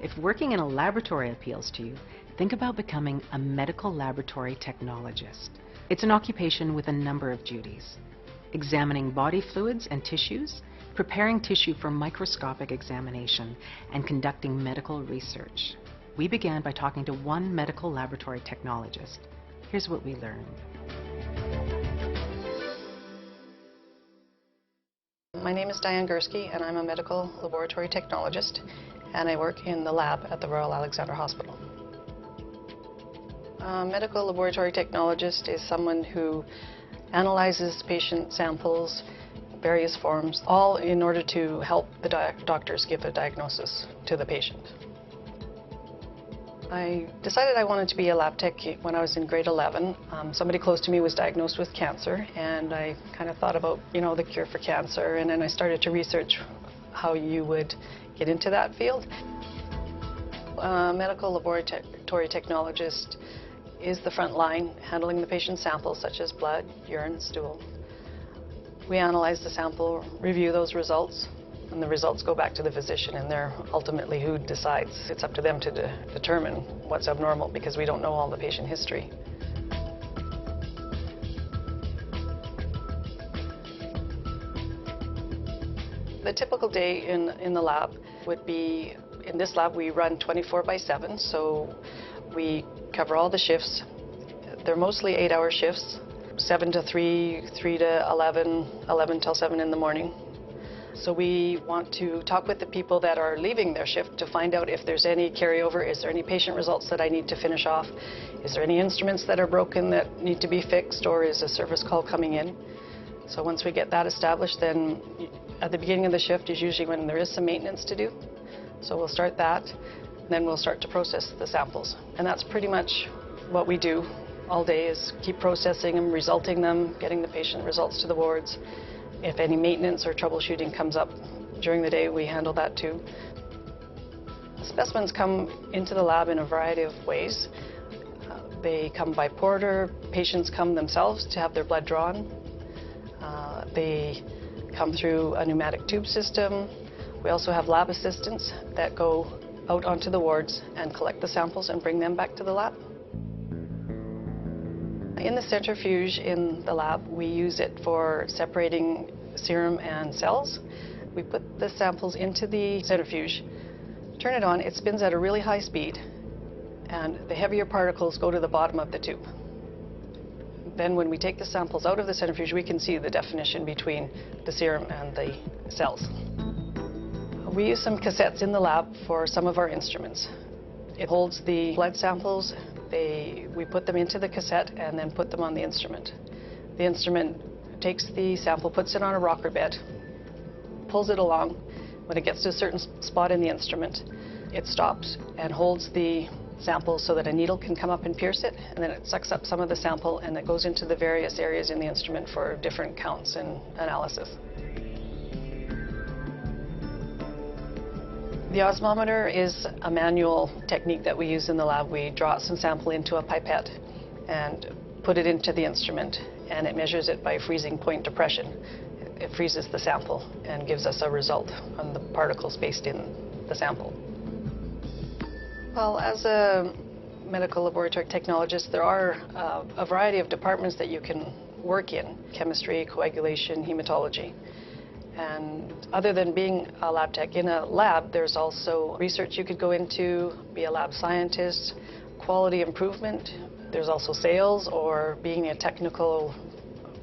If working in a laboratory appeals to you, think about becoming a medical laboratory technologist. It's an occupation with a number of duties: examining body fluids and tissues, preparing tissue for microscopic examination, and conducting medical research. We began by talking to one medical laboratory technologist. Here's what we learned. My name is Diane Gursky, and I'm a medical laboratory technologist, and I work in the lab at the Royal Alexandra Hospital. A medical laboratory technologist is someone who analyzes patient samples, various forms, all in order to help the doctors give a diagnosis to the patient. I decided I wanted to be a lab tech when I was in grade 11. Somebody close to me was diagnosed with cancer, and I kind of thought about, the cure for cancer, and then I started to research how you would get into that field. A medical laboratory technologist is the front line, handling the patient's samples such as blood, urine, stool. We analyze the sample, review those results, and the results go back to the physician, and they're ultimately who decides. It's up to them to determine what's abnormal, because we don't know all the patient history. The typical day in the lab would be, in this lab we run 24/7, so we cover all the shifts. They're mostly 8-hour shifts, 7 to 3, 3 to 11, 11 till 7 in the morning. So we want to talk with the people that are leaving their shift to find out if there's any carryover, is there any patient results that I need to finish off, is there any instruments that are broken that need to be fixed, or is a service call coming in. So once we get that established, then at the beginning of the shift is usually when there is some maintenance to do. So we'll start that, and then we'll start to process the samples. And that's pretty much what we do all day, is keep processing them, resulting them, getting the patient results to the wards. If any maintenance or troubleshooting comes up during the day, we handle that too. Specimens come into the lab in a variety of ways. They come by porter, patients come themselves to have their blood drawn. They come through a pneumatic tube system. We also have lab assistants that go out onto the wards and collect the samples and bring them back to the lab. In the centrifuge in the lab, we use it for separating serum and cells. We put the samples into the centrifuge, turn it on, it spins at a really high speed, and the heavier particles go to the bottom of the tube. Then when we take the samples out of the centrifuge, we can see the definition between the serum and the cells. We use some cassettes in the lab for some of our instruments. It holds the blood samples. We put them into the cassette and then put them on the instrument. The instrument takes the sample, puts it on a rocker bed, pulls it along. When it gets to a certain spot in the instrument, it stops and holds the sample so that a needle can come up and pierce it, and then it sucks up some of the sample and it goes into the various areas in the instrument for different counts and analysis. The osmometer is a manual technique that we use in the lab. We draw some sample into a pipette and put it into the instrument, and it measures it by freezing point depression. It freezes the sample and gives us a result on the particles based in the sample. Well, as a medical laboratory technologist, there are a variety of departments that you can work in: chemistry, coagulation, hematology. And other than being a lab tech in a lab, there's also research you could go into, be a lab scientist, quality improvement. There's also sales, or being a technical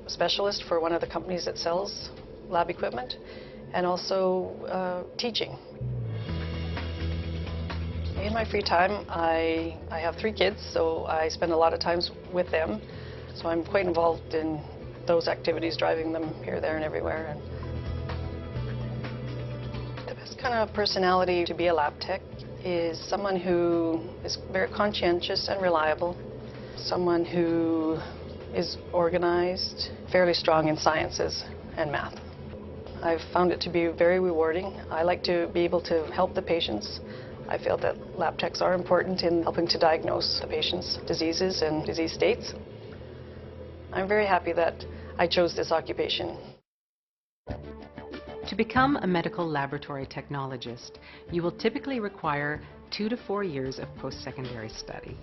specialist for one of the companies that sells lab equipment, and also teaching. In my free time, I have 3 kids, so I spend a lot of time with them. So I'm quite involved in those activities, driving them here, there, and everywhere. The best kind of personality to be a lab tech is someone who is very conscientious and reliable, someone who is organized, fairly strong in sciences and math. I've found it to be very rewarding. I like to be able to help the patients. I feel that lab techs are important in helping to diagnose the patient's diseases and disease states. I'm very happy that I chose this occupation. To become a medical laboratory technologist, you will typically require 2 to 4 years of post-secondary study.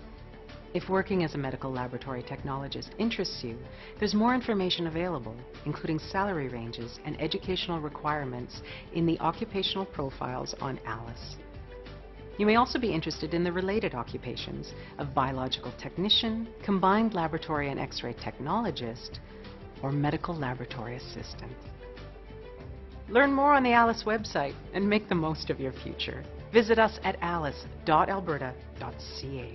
If working as a medical laboratory technologist interests you, there's more information available, including salary ranges and educational requirements in the occupational profiles on ALICE. You may also be interested in the related occupations of biological technician, combined laboratory and X-ray technologist, or medical laboratory assistant. Learn more on the ALICE website and make the most of your future. Visit us at alice.alberta.ca.